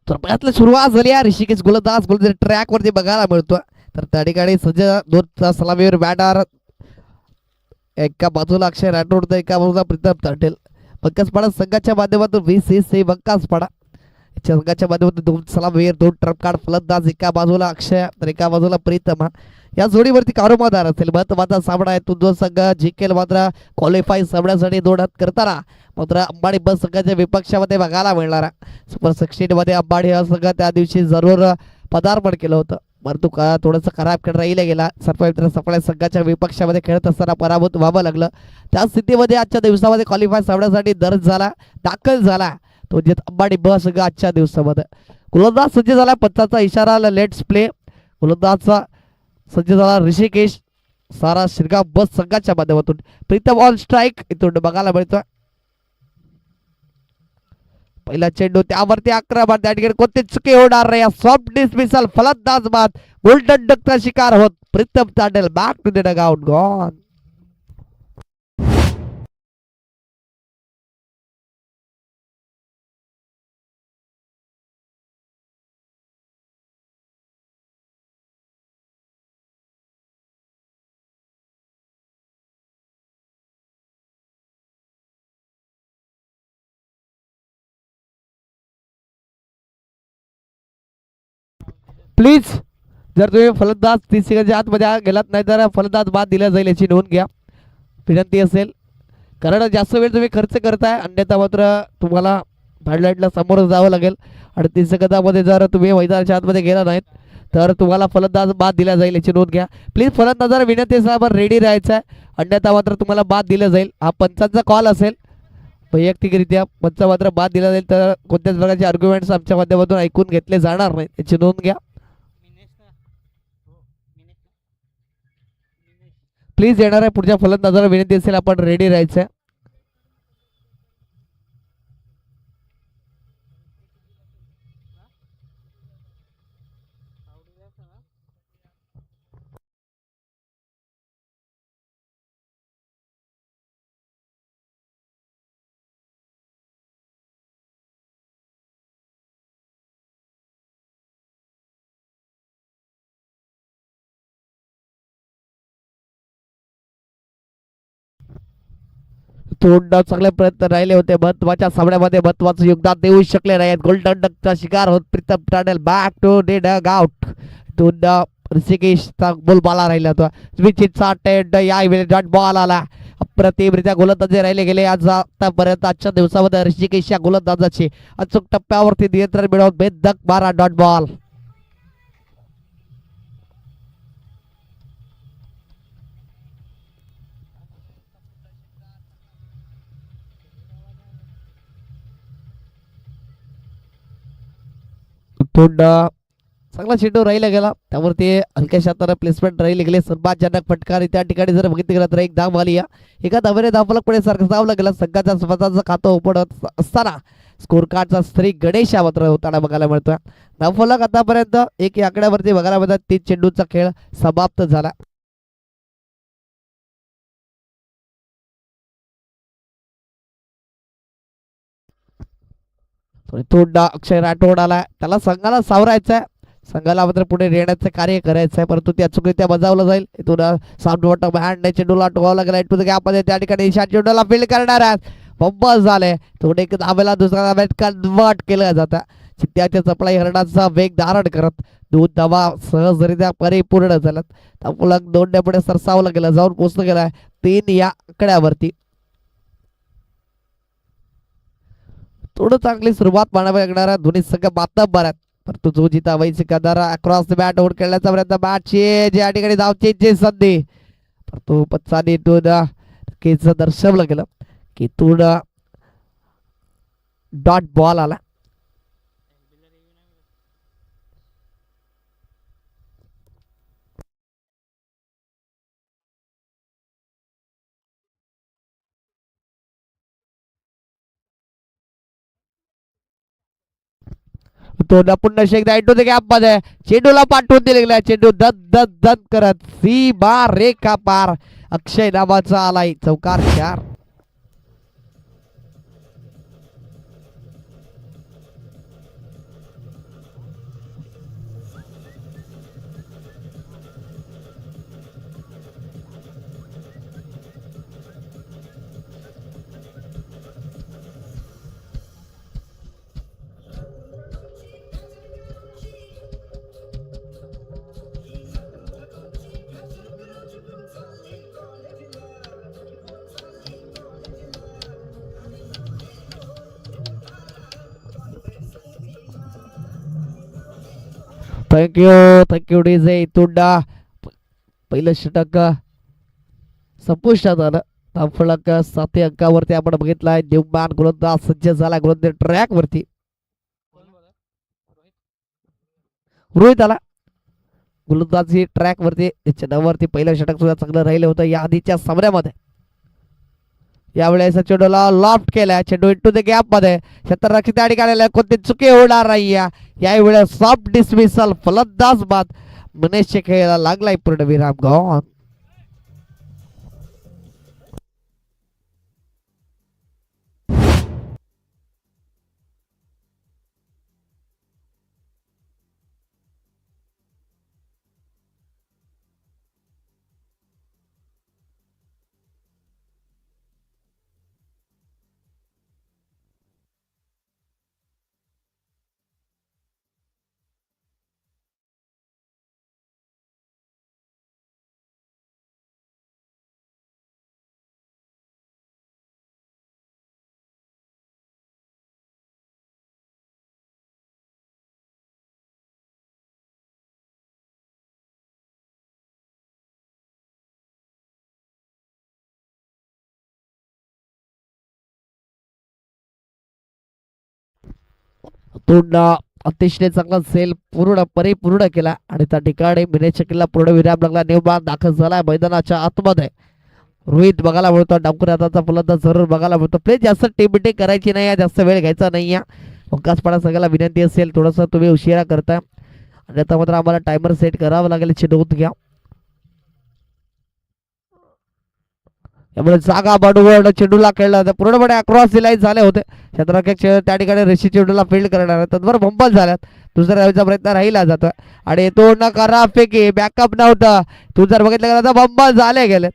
तर यातली सुरुवात झाली आहे. ऋषिकेश गोलंदाज ट्रॅक वरती बघायला मिळतो. तर त्या ठिकाणी सज्ज दोन सलामीवर बॅटर, एका बाजूला अक्षय राठोड तर एका बाजूला प्रीतम ताटेल. बंकासपाडा संघाच्या माध्यमातून VCC बंकासपाडा संघाच्या माध्यमातून दोन सलामीवर दोन ट्रम्प कार्ड फलंदाज, एका बाजूला अक्षय तर एका बाजूला प्रीतम. या जोडीवरती कारोबादार असेल. महत्वाचा सामना आहे. तो दोन संघ जिंकेल मात्र क्वालिफाय सामन्यासाठी दोन हात करताना मात्र अंबाडी बस संघाच्या विपक्षामध्ये बघायला मिळणार. सुपर 16 मध्ये अंबाडी हा संघ त्या दिवशी जरूर पदार्पण केलं होतं, परंतु थोडंसं खराब खेळ राहिला गेला. सर्वमित्र सफळ संघाच्या विपक्षामध्ये खेळत असताना पराभूत व्हावं लागलं. त्या स्थितीमध्ये आजच्या दिवसामध्ये क्वालिफाय सामन्यासाठी दर्ज झाला, दाखल झाला तो जे अंबाडी ब संघ आजच्या दिवसामध्ये. गोलंदाज सज्ज झाला. पंचाचा इशारा आला, लेट्स प्ले. गोलंदाजचा सज्ज झाला ऋषिकेश सारा शिरगाव बस संघाच्या माध्यमातून. प्रीतम ऑन स्ट्राईक इथून बघायला मिळतोय. पहिला चेंडू त्यावरती आक्रमण, त्या ठिकाणी कोणते चुकी होणार नाही. सॉफ्ट डिसमिसल, फलंदाज बाद, गोल्डन डकचा शिकार होत Pritam Tatel. Back to the dugout, gone. Please जर तुम्ही फलंदाज 30 सेकंदच्या आतमध्ये गेलात नाही तर फलंदाज बाद दिला जाईल याची नोंद घ्या, विनंती असेल. कारण जास्त वेळ तुम्ही खर्च करताय, अन्यथा मात्र तुम्हाला बॅडलाईटला समोर जावं लागेल. 38 सेकंदामध्ये जर तुम्ही मैदानाच्या आतमध्ये गेला नाहीत तर तुम्हाला फलंदाज बाद दिला जाईल याची नोंद घ्या. प्लीज फलंदाजाला विनंती असेल आपण रेडी राहायचं आहे, अन्यथा मात्र तुम्हाला बाद दिला जाईल. हा पंचांचा कॉल असेल, वैयक्तिकरित्या पंच मात्र बाद दिला जाईल तर कोणत्याच प्रकारचे आर्ग्युमेंट्स आमच्या माध्यमातून ऐकून घेतले जाणार नाही याची नोंद घ्या. प्लीज येणाऱ्या पुढच्या फलंदाजाला विनंती असेल आपण रेडी राहायचं. तोंड चांगले प्रयत्न राहिले होते, महत्वाच्या सामन्यामध्ये महत्वाचं योगदान देऊ शकले नाहीत. गोल्डन डकचा शिकार होत Pritam Tatel. Back to the dugout. दोन ऋषिकेशचा बोलबाला राहिला होता. स्विचिचा टेंड यावेळी डॉट बॉल आला. अप्रतिमरित्या गोलंदाजी राहिले गेले आज आतापर्यंत. आजच्या दिवसामध्ये ऋषिकेश या गोलंदाजाची अचूक टप्प्यावरती नियंत्रण मिळवून बेधक मारा डॉट बॉल. तोंड चांगला चेंडू राहिला गेला, त्यावरती हलक्याशा हाताने प्लेसमेंट राहिले गेले. सर्वातजनक फटकारी त्या ठिकाणी जर बघितलं गेलं तर एक धाव आली. एका धावेने धावफलक पुढे सरसावला गेला. संघाचा स्वतःचं खातं उघडत असताना स्कोर कार्डचा स्त्री गणेश मात्र होताना बघायला मिळतोय. धावफलक आतापर्यंत एक या आकड्यावरती बघायला मिळतात. 3 चेंडूचा खेळ समाप्त झाला. तोंड अक्षय राठोड आला, त्याला संघाला सावरायचं, संघाला मात्र पुढे नेण्याचं कार्य करायचं आहे, परंतु ते अचूकरित्या बजावलं जाईल. इथून साऊंड बॉटम हँड चेंडूला टोकावला गेला. टू द गॅपमध्ये त्या ठिकाणी ईशान चेंडूला फील्ड करणार आहेत. बंबस झाले. थोडे एक धावेला दुसरा धाव्यात कन्वर्ट केलं जातं. चित्त्याच्या चपळाई हरणाचा वेग धारण करत 2 धावा सहजरित्या परिपूर्ण झाल्यात. त्यामुळे 2 पुढे सरसावलं गेलं, जाऊन पोहोचलं गेलाय 3 या आकड्यावरती. थोडं चांगली सुरुवात मानावी लागणार दोन्ही संघ मातब्बर आहेत, परंतु जो जिता वैसे कदार अक्रॉस द बॅट ओव्हर खेळण्याचा प्रयत्न. बॅटची ज्या ठिकाणी धावचीची संधी, परंतु पच्चानी केच दर्शवलं गेलं की डॉट बॉल आला. तो पुन्हा एकदा इंटू द गॅप मध्ये चेंडूला पाठवून दिले गेला. चेंडू दद दद दद करत सी बार रेखा पार. अक्षय नावाचा आलाय चौकार 4. थँक्यू डीजे इथून पहिलं षटक संपुष्टात आलं. फलक 7 अंकावरती आपण बघितलाय. देवमान गोलंदाज सज्ज झाला गोलंदाज ट्रॅक वरती. रोहित आला गोलंदाजी ट्रॅक वरती. चेंडूवरती पहिलं षटक सुद्धा चांगलं राहिलं होतं या आधीच्या सामन्यामध्ये. यावेळेस चेंडूला लॉफ्ट केलाय. चेंडू इंटू द गॅप मध्ये क्षेत्ररक्षक त्या ठिकाणी कोणती चुकी होणार नाही. यावेळेस सॉफ्ट डिसमिसल फलंदाज बाद. मनेशच्या खेळाला लागलाय पूर्ण विराम. गॉन तोंड अतिशय चांगला सेल परिपूर्ण केला आणि त्या ठिकाणी मिनेच्या किल्ला पूर्ण विराम लागला. नेमबाद दाखल झाला मैदानाच्या आतमध्ये. रोहित बघायला मिळतो. डावकर हाताचा फलंदाज जरूर बघायला मिळतो. प्लीज जास्त टीम करायची नाही. जास्त वेळ घ्यायचा नाही. अवकाशपणा सगळ्याला विनंती असेल थोडंसं तुम्ही उशिरा करता आणि आता मात्र आम्हाला टायमर सेट करावं लागेल. चिडवून घ्या. त्यामुळे जागा बडवड चेंडूला खेळला होता. पूर्णपणे अक्रॉस लाईन झाले होते. क्षेत्ररक्षक त्या ठिकाणी ऋषी चेंडूला फील्ड करणार आहे. तत्वर बंबल झाल्यात. दुसऱ्या धावेचा प्रयत्न राहिला जातोय आणि तो न करा फेकी बॅकअप नव्हता. तू जर बघितलं गेला तर बंबल झाले गेले.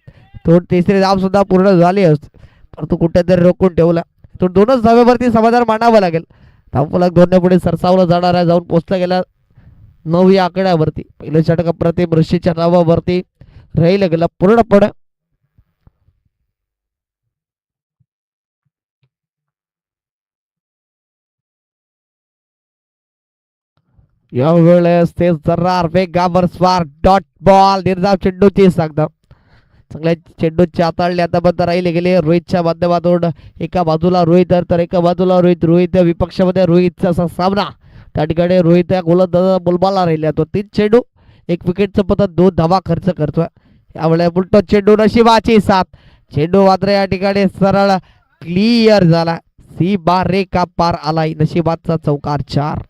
तो तिसरी धाव सुद्धा पूर्ण झाली असते परंतु कुठेतरी रोखून ठेवला. तो दोनच धावेवरती समाधान मानावं लागेल. धावफलक 2 पुढे सरसावलं जाणार आहे. जाऊन पोहोचला गेला 9 या आकड्यावरती. पहिलं षटक अप्रतिम ऋषीच्या नावावरती राहिलं गेलं पूर्णपणे. यावेळेस ते जर्रार वेगावर स्वार डॉट बॉल निर्धाव चेंडूची सांगता चांगल्या चेंडूची हाताळली आता बंद राहिले गेले. रोहितच्या माध्यमातून एका बाजूला रोहित तर एका बाजूला रोहित विपक्षामध्ये रोहितचा असा सामना. त्या ठिकाणी रोहित या गोलंदाजा बोलबाला राहिला. तो 3 चेंडू 1 विकेटचं पतन 2 धावा खर्च करतोय. यावेळेस उलटो चेंडू नशिबाची साथ. चेंडू मात्र या ठिकाणी सरळ क्लिअर झाला. सी बार रेखा पार आलाय. नशिबाचा चौकार 4.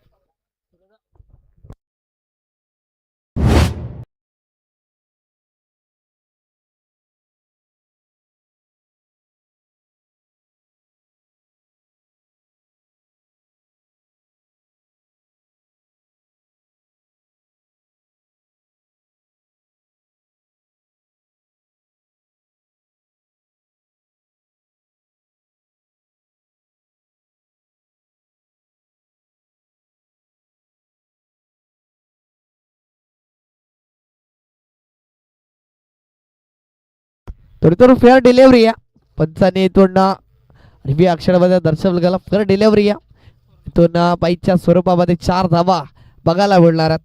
तर फेअर डिलिव्हरी या पंचाने इथून रिव्ही अक्षरामध्ये दर्शवलं गेला. फेअर डिलिव्हरी या इथून बाईच्या स्वरूपामध्ये 4 धावा बघायला मिळणार आहेत.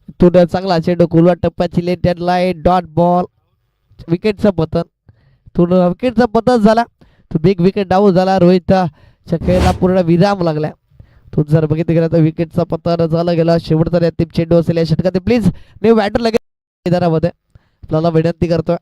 इथून चांगला चेंडू कुलवा टप्प्याची लेट लाईन डॉट बॉल विकेटचं पतन. इथून विकेटचं पतन झाला. तो बिग विकेट डाऊन झाला. रोहित खेळाला पूर्ण विराम लागला. तू जर बघितलं गेलं तर विकेटचा पतन झाला गेला. शेवटचा अंतिम चेंडू असेल या षटकात. प्लीज मी बॅटर लगेच मैदानामध्ये आपल्याला विनंती करतोय.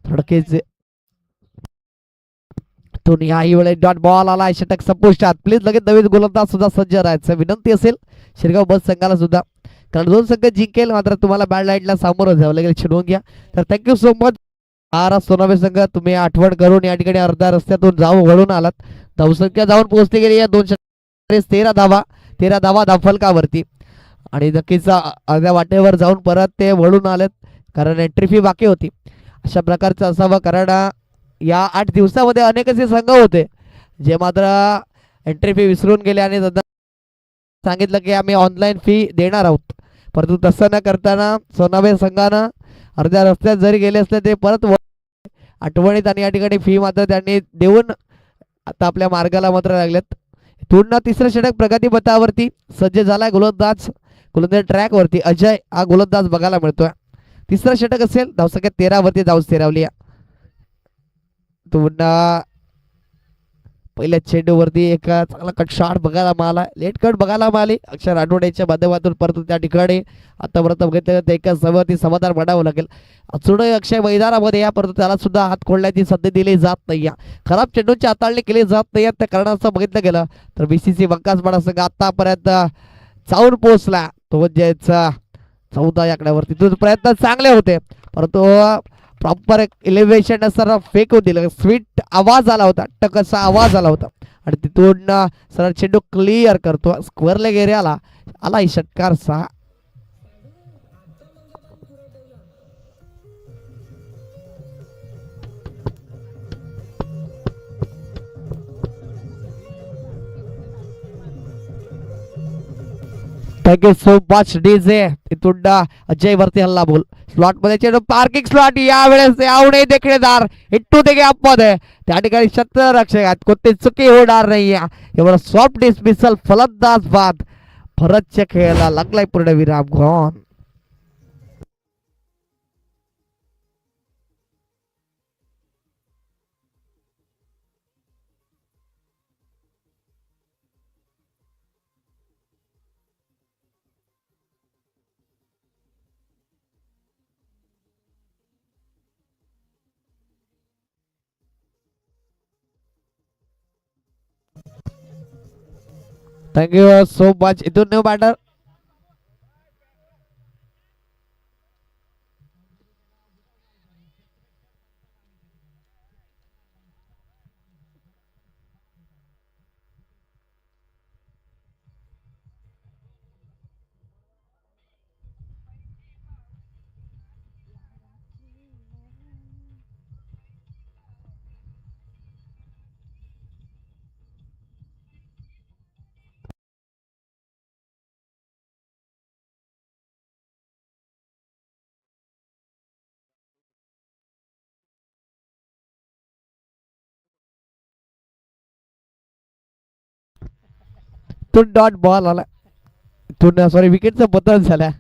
थोडकेच याही वेळेस डॉट बॉल आला षटक संपुष्टात. प्लीज लगेच नवीन गोलंदाज सुद्धा सज्ज राहायचं विनंती असेल शिरगाव बस संघाला सुद्धा, कारण दोन संघ जिंकेल मात्र तुम्हाला बॅड लाईटला सामोरं जावं लागेल. चिडवून घ्या. तर thank you so much. R Sonave संघ तुम्ही आठवण करून या ठिकाणी अर्ध्या रस्त्यातून जाऊन वळून आलात. धावसंख्या जाऊन पोहोचली गेली या 213 धावा, 13 धावा धावफलकावरती. आणि नक्कीच अर्ध्या वाटेवर जाऊन परत ते वळून आलेत कारण एंट्री फी बाकी होती. अशा प्रकारचं असावं, कारण या 8 दिवसामध्ये अनेक असे संघ होते जे मात्र एंट्री फी विसरून गेले आणि सांगितलं की आम्ही ऑनलाईन फी देणार आहोत. परंतु तसं न करताना सोनावे संघानं अर्ध्या रस्त्यात जरी गेले असले ते परत आठवणीत आणि या ठिकाणी फी मात्र त्यांनी देऊन आता आपल्या मार्गाला मात्र लागलेत. पूर्ण तिसरं षटक प्रगती पथावरती सज्ज झालाय. गोलंदाज ट्रॅक वरती अजय हा गोलंदाज बघायला मिळतोय. तिसरं षटक असेल. धावसंख्या 13 वरती धाव स्थिरावली. पुन्हा पहिल्या चेंडूवरती एक चांगला कट शॉट बघायला मिळाला. लेट कट बघायला मिळाली अक्षर आठवड्याच्या माध्यमातून. परंतु त्या ठिकाणी आतापर्यंत बघितलं तर एका समोरती समाधान मांडावं लागेल. अचूड अक्षय मैदानामध्ये या, परंतु त्याला सुद्धा हात खोडण्याची संधी दिली जात नाही. खराब चेंडूंची हाताळणी केली जात नाही. त्या कारणाचं बघितलं गेलं तर बीसीसी बंकासपाडा संघ आतापर्यंत चावून पोहोचला तो म्हणजेच 14 आकड्यावरती. तिथून प्रयत्न चांगले होते परंतु प्रॉपर इलेव्हेशन असताना फेकून दिलं. स्वीट आवाज आला होता, टक असा आवाज आला होता आणि तिथून सरळ चेंडू क्लिअर करतो स्क्वेअर लेग एरियाला आला षटकार 6. Thank you so much DJ. इथून अजय वरती हल्ला बोल स्लॉट मध्ये चेंडू पार्किंग स्लॉट यावेळेस यावणे देखणेदार इट्टू देगे आपद त्या ठिकाणी क्षेत्ररक्षक आहेत. कोणती चुकी होणार नाही. एवढा सॉफ्ट डिसमिसल फलंदाज बाद भरतच्या खेळाला लागलाय पूर्ण विराम. Gone thank you so much. इथून न्यू बॅटर तो डॉट बॉल आला. इथून सॉरी विकेटचा बदल झाला.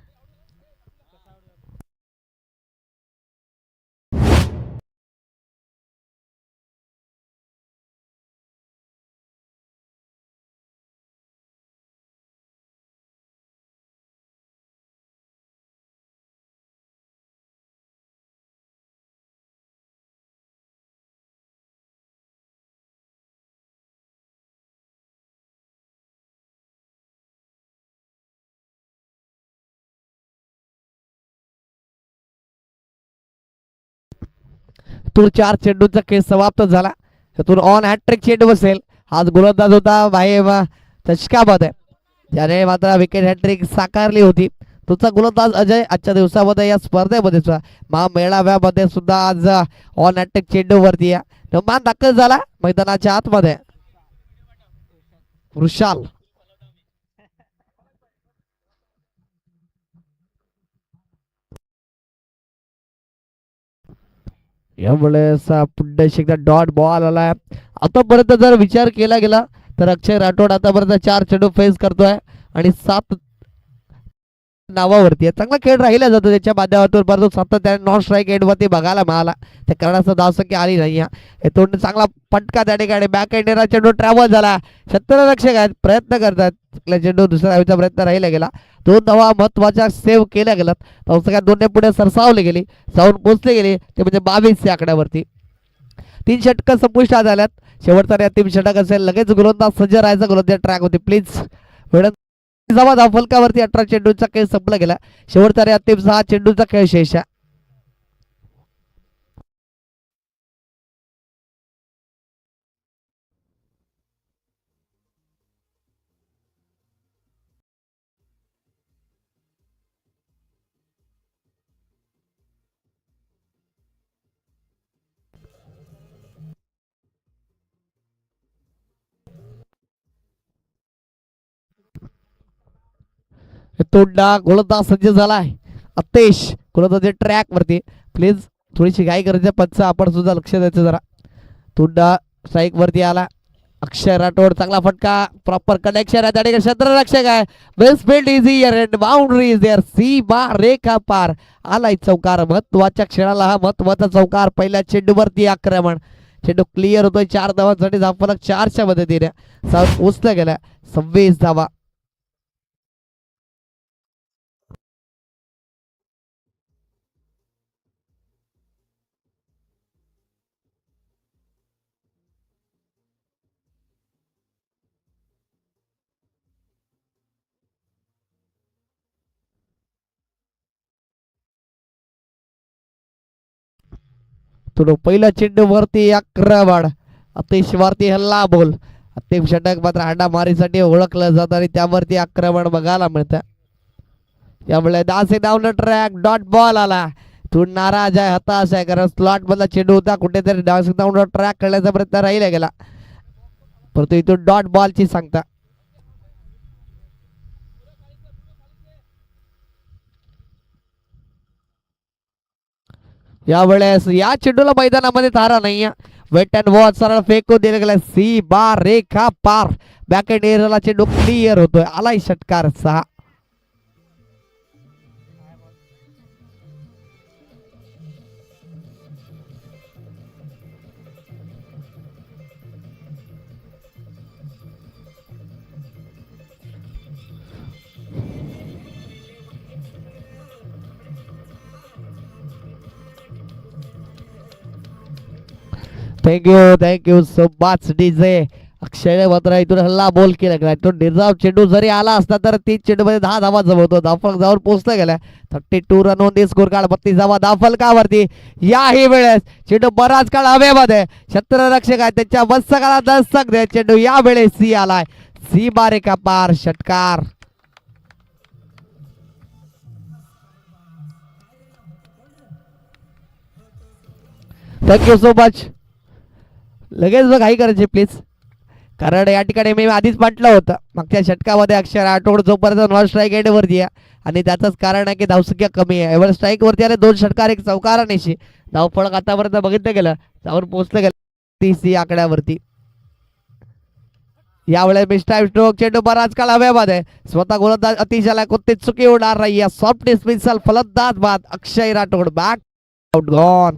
तो 4 चेंडूंचा खेळ समाप्त झाला. त्यातून ऑन हॅट्रिक चेंडू बसेल. आज गोलंदाज होता भाई तशकामध्ये ज्याने मात्र विकेट हॅट्रिक साकारली होती. तुझा गोलंदाज अजय आजच्या दिवसामध्ये या स्पर्धेमध्ये महामेळाव्यामध्ये सुद्धा आज ऑन हॅट्रिक चेंडू वरती मान दाखल झाला मैदानाच्या आतमध्ये. वृषाल यावेळेस पुन्हा एकदा डॉट बॉल आलाय. आतापर्यंत जर विचार केला गेला तर अक्षय राठोड आतापर्यंत 4 चेंडू फेस करतोय आणि 7 नावावरती आहे. चांगला खेळ राहिला जातो त्याच्या माध्यमातून, परंतु सातत्याने नॉन स्ट्राईक एंडवरती बघायला मिळाला. त्या करण्याचा धावसंख्या आली नाही. येथून चांगला फटका त्या ठिकाणी बॅक एंडला चेंडू ट्रॅव्हल झाला. क्षेत्ररक्षक आहेत, प्रयत्न करतात. चेंडू दुसऱ्या धावेचा प्रयत्न राहिला गेला. 2 धावा महत्वाच्या सेव्ह केल्या गेल्यात. धावसंख्या 2 ने पुढे सरसावली गेली, जाऊन पोहोचले गेले ते म्हणजे 22 या आकड्यावरती. 3 षटकं संपुष्टात आल्यात. शेवटचा अंतिम षटक असेल. लगेच गोलंदाज सज्ज राहायचा. गोलंदाज ट्रॅक होती प्लीज. धावा धावफलकावरती 18 चेंडूचा खेळ संपला गेला. शेवटचा अंतिम 6 चेंडूचा खेळ शेष. तोंडा गोलंदाज सज्ज झालाय. अतेश गोलंदाज ट्रॅक वरती प्लीज. थोडीशी घाई करायची पंच, आपण सुद्धा लक्ष द्यायचं जरा. तोंडा स्ट्राईक वरती आला. अक्षय राठोड चांगला फटका, प्रॉपर कनेक्शन आहे त्या ठिकाणी. क्षेत्ररक्षक आहे. Best field is here and boundary is there. सीमा रेखा पार. आलाय चौकार. महत्वाच्या क्षणाला हा महत्वाचा चौकार. पहिल्या चेंडूवरती आक्रमण. चेंडू क्लिअर होतोय. 4 धावांसाठी धावफलक 4च्या मदतीने पोचला गेला. 26 धावा. थोडं पहिल्या चेंडू वरती आक्रमण. अतिश वरती हल्ला बोल. अंतिम षटक मात्र हाणामारीसाठी ओळखलं जातं आणि त्यावरती आक्रमण बघायला मिळतं. त्यामुळे दासे डाऊन ट्रॅक. डॉट बॉल आला. तू नाराज आहे, हताश आहे, कारण स्लॉट मधला चेंडू होता. कुठेतरी डान्सिंग डाऊन ट्रॅक करण्याचा प्रयत्न राहिला गेला, परंतु इथून डॉट बॉलची सांगता. यावेळेस या चेंडूला मैदानामध्ये तारा नाही. वेट अँड वॉच सरळ फेकून दिले गेला. सी बार रेखा पार. बॅक एंड एरियाला चेंडू क्लिअर होतोय. आलाय षटकार 6. Thank you so much DJ. Akshay मात्र इथून हल्ला बोल केला गेला. तो निर्धाव चेंडू जरी आला असता तर 3 चेंडू मध्ये 10 धावा जमवतो. धावफलक जाऊन पोहोचला गेला. 32 run on the score card. 32 धावा धावफलकावरती. याही वेळेस चेंडू बराच काळ हवेमध्ये. क्षेत्ररक्षक आहे त्याच्या मस्तकाला दस्तक दे. चेंडू या वेळेस सी आलाय. सी बारे का पार. षटकार. Thank you so much. लगेच बघ घाई करायची प्लीज, कारण या ठिकाणी मी आधीच म्हटलं होतं मागच्या षटकामध्ये अक्षर राठोड जोपर्यंत नॉन स्ट्राईक एंडवरती आहे आणि त्याचंच कारण आहे की धावसंख्या कमी आहे. एवढं स्ट्राईकवरती आले 2 षटकार 1 चौकार आणि धावफलक आतापर्यंत बघितलं गेलं जाऊन पोहोचलं गेलं 30 आकड्यावरती. यावेळेस मिस्टाईम स्ट्रोक. चेंडू बराच काळ हवेमध्ये. स्वतः गोलंदाज अतिशय कोणती चुकी होणार नाही. Soft dismissal. फलंदाज बाद Akshay Rathod. Back out gone.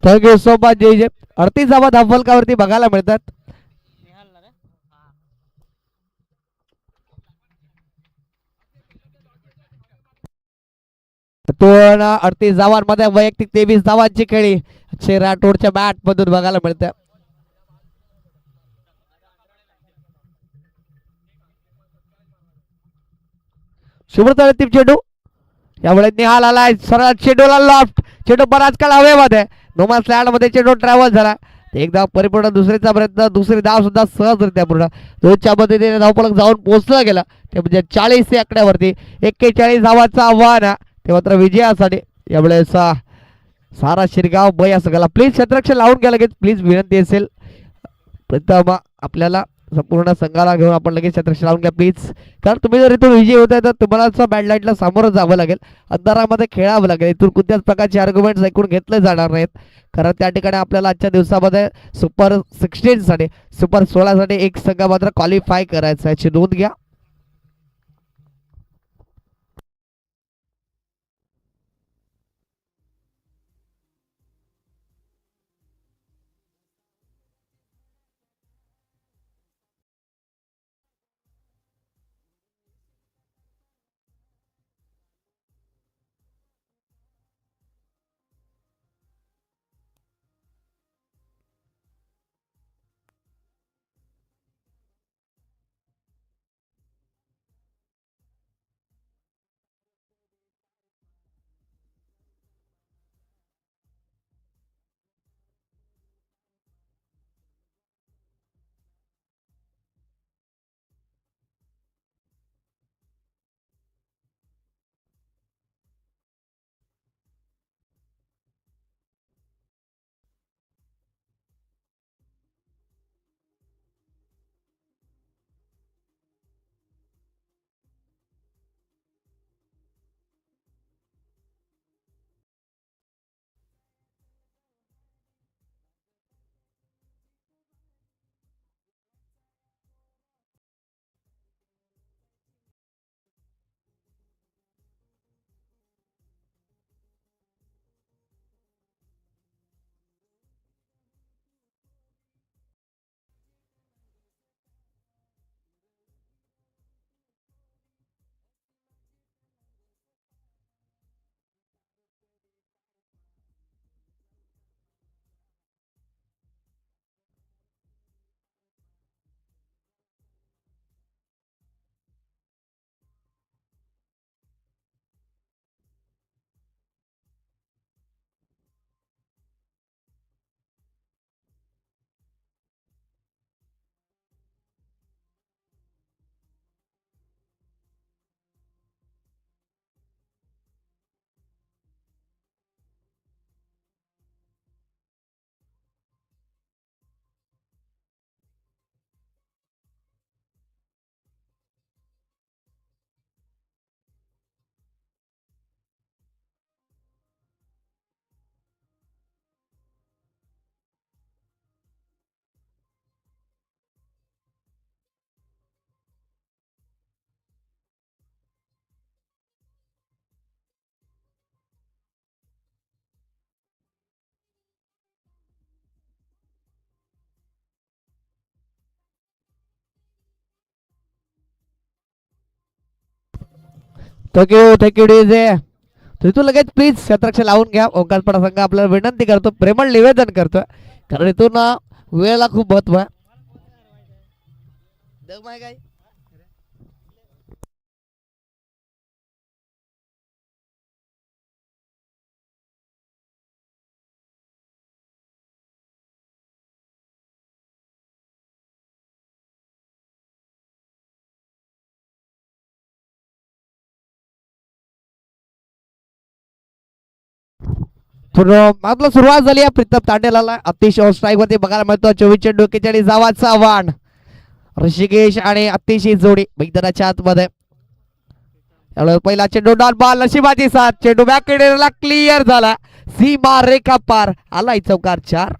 Thank you so much J. 38 धावा धावफलकावरती बघायला मिळतात. पण 38 धावांमध्ये वैयक्तिक 23 धावांची खेळी अक्षय राठोडच्या बॅट मधून बघायला मिळते. शुभ्रता अंतिम चेंडू. यावेळी निहाल आलाय. सरळ चेंडूला लॉफ्ट. चेंडू बराच काळ हवेमध्ये. नोमा स्लॅड मध्ये चेंडू ट्रॅव्हल झाला. एक धाव परिपूर्ण. दुसरीचा प्रयत्न. दुसरी धाव सुद्धा सहजरित्या पूर्ण. 2च्या मदतीने धावफलक जाऊन पोहोचला गेला. ते म्हणजे 40 आकड्यावरती 41 धावांचं आव्हान. ते मात्र विजयासाठी यावेळेस सारा शिरगाव बया सगळा. प्लीज क्षेत्ररक्षण लावून घ्या लगेच प्लीज, विनंती असेल. प्रथम आपल्याला संपूर्ण संघाला घेऊन आपण लगेच क्षेत्ररक्षण लावून घ्या प्लीज. कारण तुम्ही जर इथून विजयी होताय तर तुम्हाला बॅड लाईटला सामोरं जावं लागेल, अंधारामध्ये खेळावं लागेल. इथून कोणत्याच प्रकारचे आर्ग्युमेंट्स ऐकून घेतले जाणार नाहीत. कारण त्या ठिकाणी आपल्याला आजच्या दिवसामध्ये सुपर 16 साठी सुपर 16 साठी एक संघ मात्र क्वालिफाय करायचा याची नोंद घ्या. Thank you DJ. तिथून लगेच प्लीज क्षेत्ररक्षण लावून घ्या. ओंकारपडा संघ आपल्याला विनंती करतो, प्रेमळ निवेदन करतोय, कारण इथून वेळेला खूप महत्व आहे. मात्र सुरुवात झाली आहे. प्रीतम तांडेला अतिशय स्ट्राईक वरती बघायला मिळतो. 24 चेंडू 41 धावांचं आव्हान. ऋषिकेश आणि अतिशय जोडी मैदानाच्या आतमध्ये. त्यामुळे पहिला चेंडू डॉट बॉल, नशिबाची साथ. चेंडू बॅक क्लिअर झाला, सीमा रेखा पार. आलाय चौकार 4.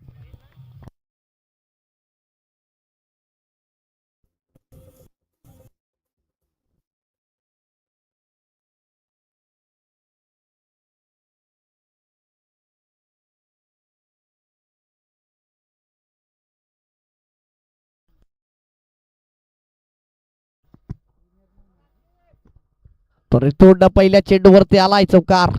तर तोंड पहिल्या चेंडूवरती आलाय चौकार.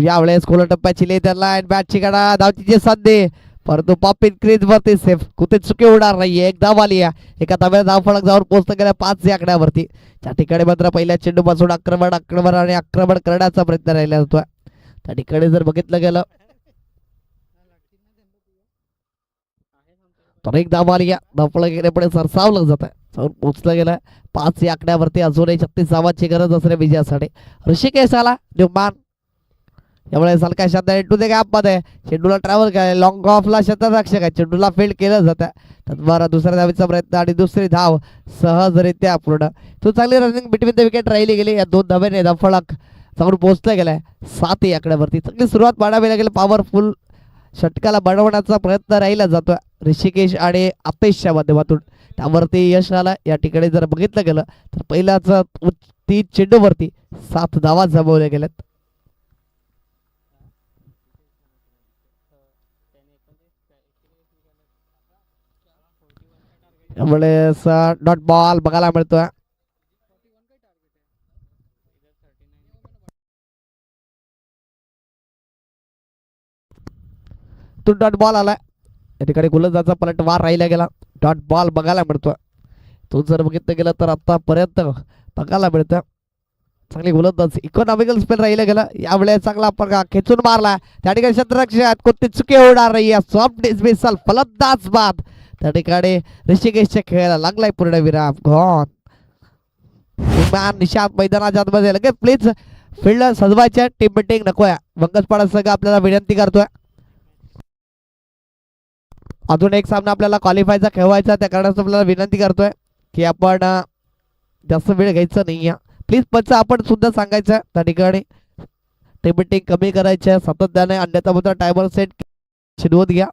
यावेळेस खोल टप्प्याची लेदर लाईन, बॅटची कडा, धावतीची संधी, परंतु पॉपिन क्रीज वरती सेफ. कुठे चुकी होणार नाहीये. एक धाव आली आहे. एका धाव्याला धाव फलक जाऊन पोहोचत गेल्या 5 या आकड्यावरती. त्या ठिकाणी मात्र पहिल्या चेंडू पासून आक्रमण आणि आक्रमण करण्याचा प्रयत्न राहिला होता. त्या ठिकाणी जर बघितलं गेलं तर एक धाव आली आहे. धावफलक गेल्यापुढे सरसावलं जात आहे, जाऊन पोहोचलं गेलं 5 या आकड्यावरती. अजूनही 36 धावांची गरज असणे विजयासाठी. ऋषिकेश आला न्यूमॅन यामुळे सलका शब्द टू द गॅप मध्ये चेंडूला ट्रॅव्हल केला, लॉंग ऑफला शतरक्षक आहे, चेंडूला फील्ड केलं जातं. तद्वारा दुसऱ्या धावेचा प्रयत्न आणि दुसरी धाव सहजरित्या पूर्ण. तो चांगली रनिंग बिटवीन द विकेट राहिली गेली. या 2 धावेने फलक जाऊन पोहोचला गेलाय 7 या आकड्यावरती. चांगली सुरुवात पाडावी लागेल. पॉवरफुल षटकाला बनवण्याचा प्रयत्न राहिला जातोय ऋषिकेश आणि आपेशच्या माध्यमातून. त्यावरती यश आलं. या ठिकाणी जर बघितलं गेलं तर पहिल्याच 3 चेंडूवरती 7 धावा जमवल्या गेल्यात. त्यामुळे डॉट बॉल बघायला मिळतोय. तो डॉट बॉल आलाय. या ठिकाणी गोलंदाजाचा पलटवार राहिला गेला. डॉट बॉल बघायला मिळतोय. तो जर बघितलं गेलं तर आतापर्यंत बघायला मिळतं चांगली गोलंदाज इकॉनॉमिकल स्पेल राहिला गेला. यावेळेस चांगला पडगा खेचून मारला. त्या ठिकाणी क्षेत्ररक्षक कोणती चुकी होणार नाही. सॉफ्ट डिसमिसल फलंदाज बाद. त्या ठिकाणी ऋषिकेशच्या खेळायला लागलाय पूर्ण विराम. गॉन निशांत मैदानाच्या आतमध्ये लगेच प्लीज फील्ड सजवायच्या. टीम मिटिंग नकोय. वंगसपाडा संघ आपल्याला विनंती करतोय. अजून एक सामना आपल्याला क्वालिफायचा खेळवायचा. त्या कारणास्तव आपल्याला विनंती करतोय की आपण जास्त वेळ घ्यायचा नाही. प्लीज पंच आपण सुद्धा सांगायचं त्या ठिकाणी टीम मिटिंग कमी करायच्या सातत्याने. अन्यथा मात्र टायमर सेट शिजवत घ्या.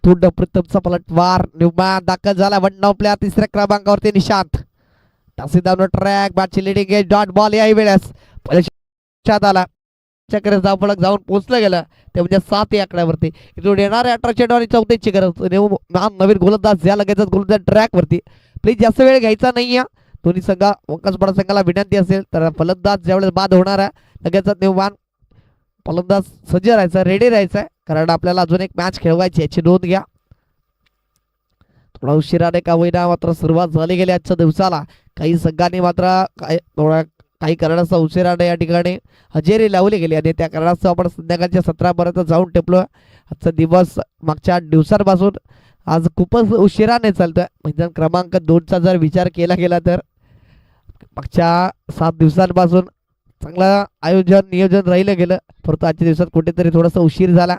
तुंड प्रथमचा पलटवार न्यूमॅन दाखल झाला. 1 प्लेयर तिसऱ्या क्रमांकावरती निशांत. टासीदावनं ट्रॅक बॅटची लिडिंग एज डॉट बॉल. याही वेळेस आला चक्र धावफलक जाऊन पोहोचलं गेलं. ते म्हणजे 7 या आकड्यावरती. इथून येणारे 18 चेंडू आणि 34ची गरज. नवीन गोलंदाज या लगेच गोलंदाज ट्रॅक वरती. प्लीज जास्त वेळ घ्यायचा नाही. दोन्ही संघ वंकसपाडा संघाला विनंती असेल तर फलंदाज ज्यावेळेस बाद होणार आहे लगेच न्यूमॅन फलंदाज सज्ज राहायचा, रेडी राहायचा, कारण आपल्याला अजून एक मॅच खेळवायची याची नोंद घ्या. थोडा उशिराने का होईना मात्र सुरुवात झाली गेली आजच्या दिवसाला. काही संघांनी मात्र काही कारणास्तव उशिराने या ठिकाणी हजेरी लावली गेली आणि त्या कारणास्तव आपण संध्याकाळच्या 17पर्यंत जाऊन टेपलो. आजचा दिवस मागच्या 8 दिवसांपासून आज खूपच उशिराने चालतोय. मैदान क्रमांक 2चा जर विचार केला गेला तर मागच्या 7 दिवसांपासून चांगलं आयोजन नियोजन राहिलं गेलं, परंतु आजच्या दिवसात कुठेतरी थोडासा उशीर झाला.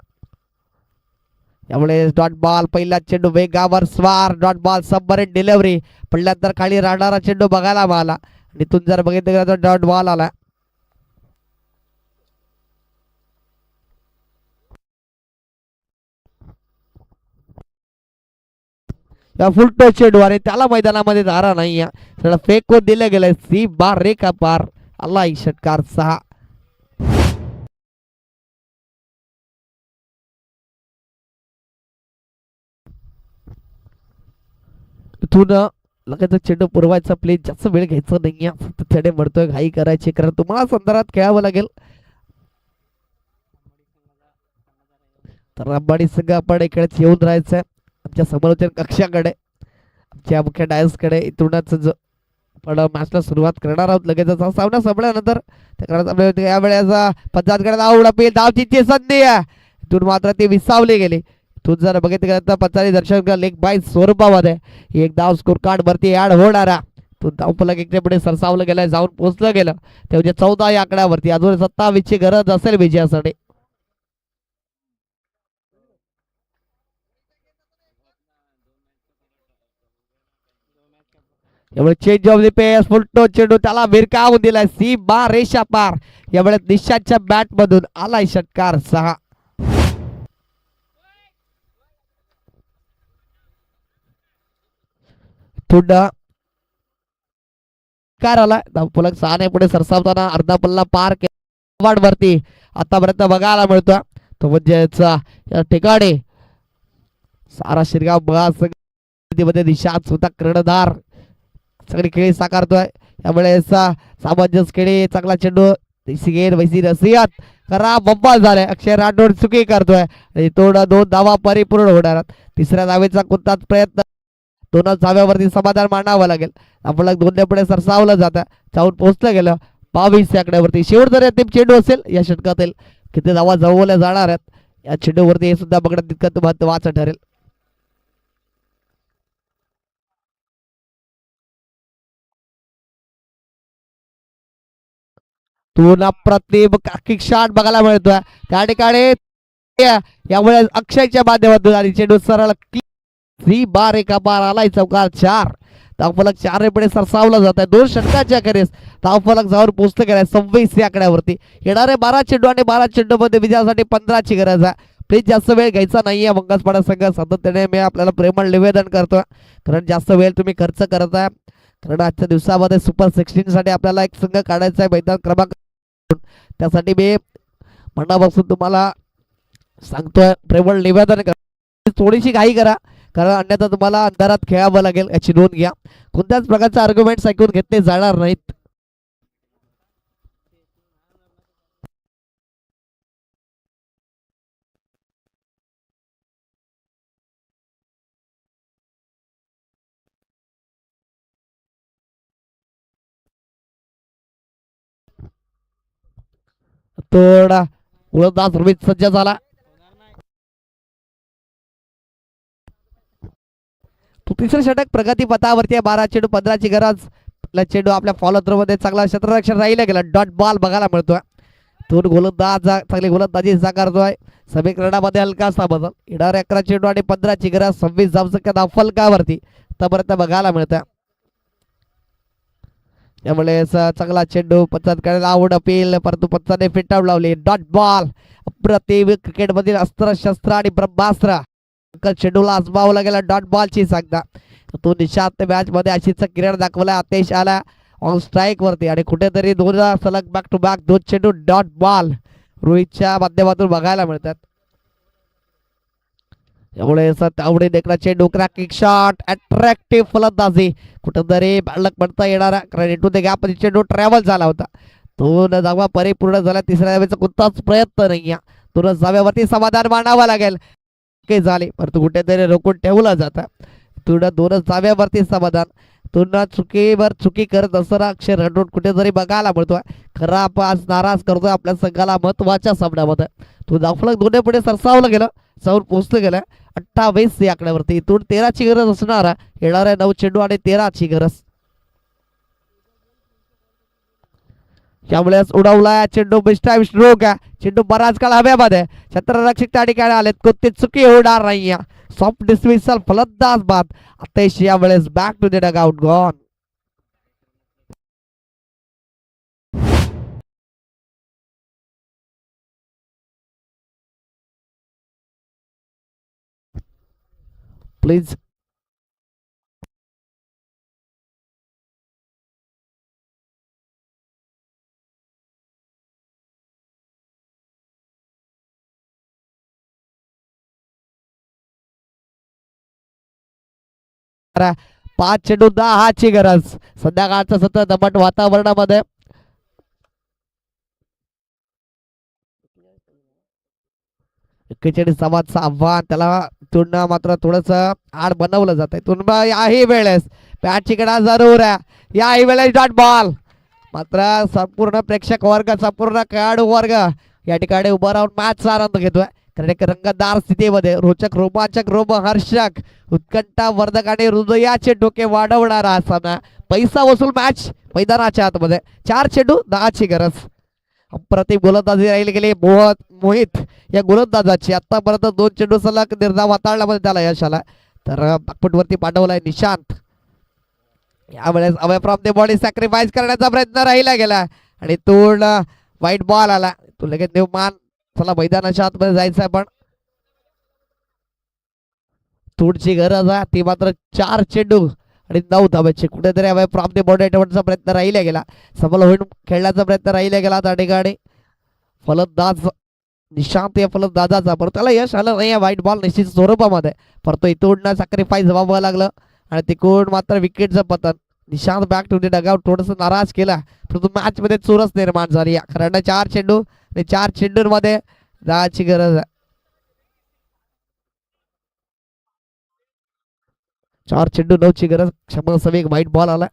त्यामुळे डॉट बॉल पहिला चेंडू वेगावर स्वार. Dot ball submarine delivery. पडल्यानंतर खाली राहणारा चेंडू बघायला मिळाला आणि इथून जर बघितलं गेलं तर डॉट बॉल आला. फुल टच चेंडू आणि त्याला मैदानामध्ये धारा नाही. त्याला फेकून दिलं गेलंय. सी बार रेखा पार. आला षटकार 6. इथून लगेच चेंडू पुरवायचा. प्लीज जास्त वेळ घ्यायचा नाही. त्याने म्हणतोय घाई करायची, कारण तुम्हाला संदर्भात खेळावं लागेल. तर अंबाडी संघ आपण इकडेच येऊन राहायचंय आमच्या समालोचन कक्षाकडे, आमच्या मुख्य डायसकडे. इथूनच पण मॅचला सुरुवात करणार आहोत लगेच सामना संपल्यानंतर. त्या यावेळेस पंचायतकडे आवडपील धावची संधी आहे. इथून मात्र ती विसावली गेली. तू जर बघितलं गेलं तर पंचायती दर्शक लेग बाय स्वरूपामध्ये एक धाव स्कोर कार्ड वरती ऍड होणारा तो धावफलक इकडे पुढे सरसावलं गेलं, जाऊन पोहोचलं गेलं. ते म्हणजे 14 या आकड्यावरती. अजून 27ची गरज असेल विजयासाठी. यामुळे चेंज ऑफ द पेस. फुलटो चेंडू त्याला भिरकावून दिलाय. सी बार रेषा पार. यामुळे निशांतच्या बॅट मधून आलाय षटकार 6. थोडा कार आला. धावफलक 6 ने पुढे सरसावताना अर्धा पल्ला पार केला वरती आतापर्यंत बघायला मिळतो. तो म्हणजे या ठिकाणी सारा शिरगाव मध्ये निशांत सुद्धा कर्णधार सगळी खेळी साकारतोय. यामुळे सामंजस्य खेळी. चांगला चेंडू वैसी रसियत करा बंबा झालाय. अक्षय राठोड चुकी करतोय आणि थोडा 2 धावा परिपूर्ण होणार. तिसऱ्या धावेचा कोणताच प्रयत्न 2च धाव्यावरती समाधान मानावं लागेल. आपल्याला 2 पुढे सरसावलं जातं, जाऊन पोहोचलं गेलं 22 आकड्यावरती. शेवट जर अंतिम चेंडू असेल या षटकातील किती धावा जवळल्या जाणार आहेत या चेंडूवरती हे सुद्धा बघणं तितकं महत्वाचं ठरेल. तुला प्रतिम किक शॉट बघायला मिळतोय त्या ठिकाणी. यामुळे अक्षयच्या माध्यमातून आणि चेंडू सरळ ही बार एका बार आलाय चौकार 4. धावफलक 4 पुढे सरसावला जात आहे. 2 षटकांच्या अखेरीस धावफलक जाऊन पोहोचले गेलाय 26 या आकड्यावरती. येणारे 12 चेंडू आणि 12 चेंडू मध्ये विजयासाठी 15ची गरज आहे. प्लीज जास्त वेळ घ्यायचा नाहीये. मंगसपाडा संघ सातत्याने मी आपल्याला प्रेमळ निवेदन करतोय कारण जास्त वेळ तुम्ही खर्च करताय. कारण आजच्या दिवसामध्ये सुपर 16 साठी आपल्याला एक संघ काढायचा आहे मैदान क्रमांक. त्यासाठी मी मनापासून तुम्हाला सांगतोय प्रेमळ निवेदन करा. थोडीशी घाई करा कारण अन्यथा तुम्हाला अंधारात खेळावं लागेल याची नोंद घ्या. कोणत्याच प्रकारचे आर्ग्युमेंट्स ऐकून घेतले जाणार नाहीत. थोडा गोलंदाज रोहित सज्ज झाला. तिसरं षटक प्रगती पथावरती आहे. 12 चेंडू 15ची गरज. चेंडू आपल्या फॉलो थ्रो मध्ये चांगला क्षेत्ररक्षण राहिला गेला. डॉट बॉल बघायला मिळतोय. दोन गोलंदाज चांगली गोलंदाजी साकारतोय. समीकरणामध्ये हलकासा बदल. येणारे 11 चेंडू आणि 15ची गरज. 26 धावसंख्या धावफलकावरती आतापर्यंत बघायला मिळतं. त्यामुळे चांगला चेंडू पंचांकडे आवड अपील परंतु पंचाने फिटाव लावली. डॉट बॉल अप्रतिम क्रिकेट मधील अस्त्र शस्त्र आणि ब्रह्मास्त्र चेंडूला आजमावला गेला. डॉट बॉलची सांगता तो निशांत मॅच मध्ये अशीच किरण दाखवला. आतेश आला ऑन स्ट्राईक वरती आणि कुठेतरी 2 सलग बॅक टू बॅक 2 चेंडू डॉट बॉल रोहितच्या माध्यमातून बघायला मिळतात. त्यामुळे तावडे देखना चेंडू किक शॉट अट्रॅक्टिव्ह फलंदाजी कुठेतरी बालक म्हणता येणार कारण इटू ते गॅप चेंडू ट्रॅव्हल झाला होता. तो न जावा परिपूर्ण झाला. तिसऱ्या धावेचा कोणताच प्रयत्न नाही. तो जाव्यावरती समाधान मानावं लागेल झाले परंतु कुठेतरी रोखून ठेवलं जातं. तुला 2 जाव्यावरती समाधान. तुला चुकीवर चुकी करत असताना अक्षय रणरोड कुठेतरी बघायला मिळतोय. खरा आपण आज नाराज करतोय आपल्या संघाला महत्वाच्या सामन्यामध्ये. तो धावफलक 2 पुढे सरसावलं गेलं जाऊन पोहोचलं गेलं 28 या आकड्यावरती. इथून 13ची गरज असणार. येणाऱ्या 9 चेंडू आणि 13ची गरज. त्यामुळे उडवला चेंडू बिस्टाईम स्ट्रोक. चेंडू बराच काळ हव्यामध्ये. क्षेत्ररक्षक त्या ठिकाणी आलेत. कोणती चुकी होणार नाही. सॉफ्ट डिस्मिसल फलंदाज बाद. आतेश यावेळेस back to the dugout gone. Please करा. 5 चेंडू 10ची गरज. संध्याकाळचं सतत दमट वातावरणामध्ये 41 धावांचं आव्हान त्याला तुलना मात्र थोडस आड बनवलं जात आहे. तुलना याही वेळेस बॅटची कडा जरूर आहे. याही वेळेस डॉट बॉल मात्र संपूर्ण प्रेक्षक वर्ग संपूर्ण खेळाडू वर्ग या ठिकाणी उभं राहून मॅचचा आनंद घेतोय. कारण एक रंगतदार स्थितीमध्ये रोचक रोमांचक रोमहर्षक उत्कंठावर्धक आणि हृदयाचे डोके वाढवणारा हा सामना. पैसा वसूल मॅच मैदानाच्या आतमध्ये. 4 चेंडू 10ची गरज. अप्रतिम गोलंदाजी राहिली गेली मोहित या गोलंदाजाची. आतापर्यंत 2 चेंडू सलग निर्धाव हाताळण्यामध्ये त्याला यश आला. तर बाकपटवरती पाठवलाय निशांत. यावेळेस away from the body sacrifice करण्याचा प्रयत्न राहिला गेला आणि तो वाईट बॉल आला. तो लगेच देवमान चला मैदानाच्या आतमध्ये जायचं पण थोडीशी गरज आहे ती मात्र. 4 चेंडू आणि 9 धाब्याचे कुठेतरी अवे फ्रॉम द बॉडी ठेवण्याचा प्रयत्न राहिला गेला. सफल होऊन खेळण्याचा प्रयत्न राहिला गेला त्या ठिकाणी फलंदाज निशांत या फलंदाजाचा. परंतु त्याला यश आलं नाही या वाईट बॉल निश्चित स्वरूपामध्ये. परंतु इथून सॅक्रिफाईस व्हावं लागलं आणि तिकडून मात्र विकेटचं पतन. Nishant back to the dugout थोडंसं नाराज केला परंतु मॅच मध्ये चुरस निर्माण झाली. कारण 4 चेंडू आणि 4 चेंडूंमध्ये 10ची गरज आहे. 4 चेंडू 9ची गरज. क्षमता समी वाईट बॉल आला.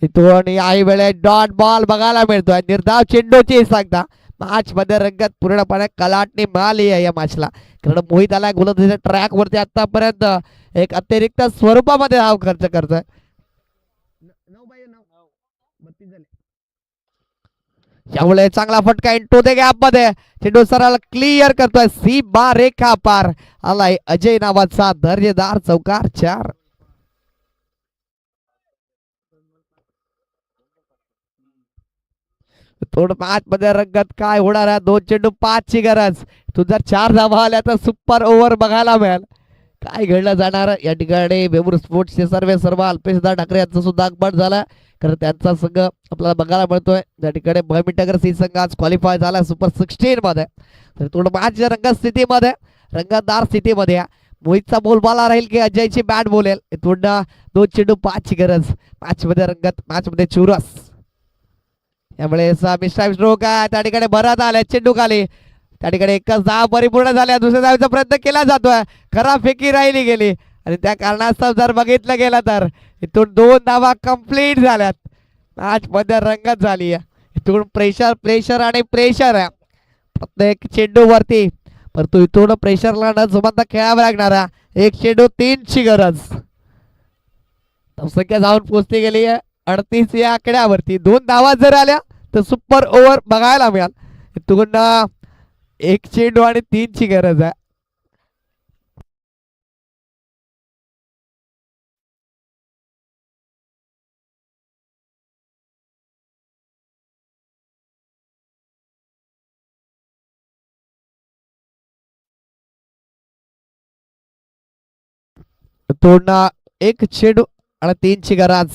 इथून याही वेळेस डॉट बॉल बघायला मिळतोय. निर्धाव चेंडूची सांगता मॅच मध्ये रंगत पूर्णपणे कलाटणी मिळाली आहे या मॅचला. कारण मोहित आला गोलंदाजीच्या ट्रॅक वरती आतापर्यंत एक अतिरिक्त स्वरूपामध्ये धाव खर्च करतोय. यामुळे चांगला फटका इंटू दे गॅप मध्ये चेंडू सरळ क्लिअर करतोय. सीमा रेखा पार आलाय अजय नावाचा दर्जेदार चौकार 4. थोड मॅच मध्ये रंगत काय होणार आहे. 2 चेंडू 5 ची गरज. तू जर 4 धावा आल्या तर सुपर ओव्हर बघायला मिळेल. काय घडलं जाणार या ठिकाणी. वेमूर स्पोर्ट्सचे सर्व अल्पेशदा ठाकरे यांचा सुद्धा आगमन झाला. कारण त्यांचा संघ आपल्याला बघायला मिळतोय. त्या ठिकाणी भयमिटगर सी संघ आज क्वालिफाय झाला सुपर 16 मध्ये. तर थोडं मॅच रंगस्थितीमध्ये रंगतदार स्थितीमध्ये मोहितचा बोलबाला राहील की अजयची बॅट बोलेल. थोडा 2 चेंडू 5 ची गरज. मॅच मध्ये रंगत मॅच मध्ये चुरस. यामुळे मिस्टर स्ट्रोक आहे त्या ठिकाणी भरत आले चेंडू खाली. त्या ठिकाणी एकच धाव परिपूर्ण झाल्या. दुसऱ्या धावेचा प्रयत्न केला जातोय. खराब फेकी राहिली गेली आणि त्या कारणास्तव जर बघितलं गेलं तर इथून 2 धावा कंप्लीट झाल्यात. मॅच मध्ये रंगत झाली आहे. इथून प्रेशर आणि प्रेशर आहे प्रत्येक चेंडू वरती. परंतु इथून प्रेशरला न जुमानता खेळावं लागणार आहे. 1 चेंडू 3 ची गरज. संख्या जाऊन पोहोचली गेली आहे 38 या आकड्यावरती. 2 धावा जर आल्या तर सुपर ओव्हर बघायला मिळाल. इथून 1 चेंडू आणि 3 ची गरज आहे. तोडणं 1 चेंडू आणि 3 ची गरज.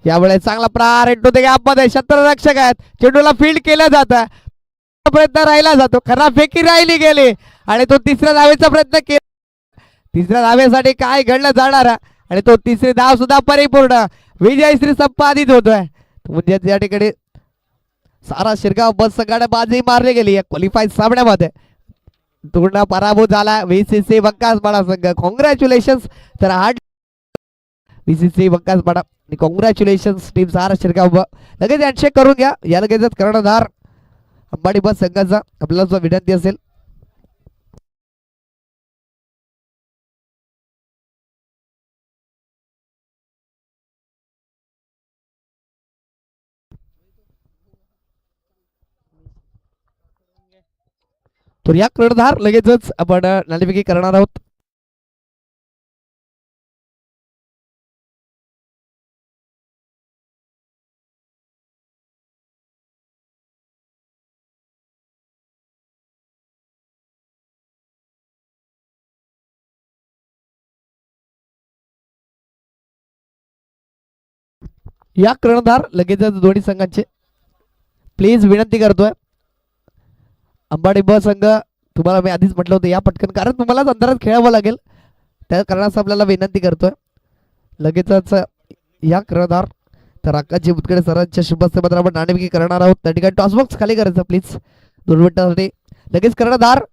यावेळेस चांगला प्रहार इंटू द गॅप मध्ये क्षेत्ररक्षक आहेत. चेंडूला फील्ड केलं जातं. प्रयत्न राहिला जातो. खराब फेकी राहिली गेली आणि तो तिसऱ्या धावेचा प्रयत्न केला. तिसऱ्या धावेसाठी काय घडलं जाणार आणि तो तिसरी धाव सुद्धा परिपूर्ण विजयश्री संपादित होतोय. म्हणजे त्या ठिकाणी सारा शिरगाव बस संघाने बाजी मारली गेली या क्वालिफाय सामन्यामध्ये. पूर्ण पराभूत झाला व्हीसीसी बक्कासपाडा संघ. कॉंग्रॅच्युलेशन. तर हा व्हीसीसी बक्कासपाडा आणि कॉंग्रॅच्युलेशन टीम सारा शिरगाव. लगेच हँडशेक करून घ्या. या लगेचच कर्णधार अंबाडी बस संघाचा आपल्याला जो विनंती असेल. तर या कर्णधार लगेचच आपण नाणेफेकी करणार आहोत. या कर्णधार लगेचच दोन्ही संघांचे प्लीज विनंती करतोय. अंबाडी ब संघ तुम्हाला मी आधीच म्हटलं होतं या पटकन कारण तुम्हाला अंधारात खेळावं लागेल. त्या कारणास आपल्याला विनंती करतोय लगेचच या कर्णधार तर आकाशजी मुतकडे सरांच्या शुभस्थेमध्ये आपण नाणेफेकी करणार आहोत. त्या ठिकाणी टॉसबॉक्स खाली करायचं प्लीज 2 मिनिटांसाठी. लगेच कर्णधार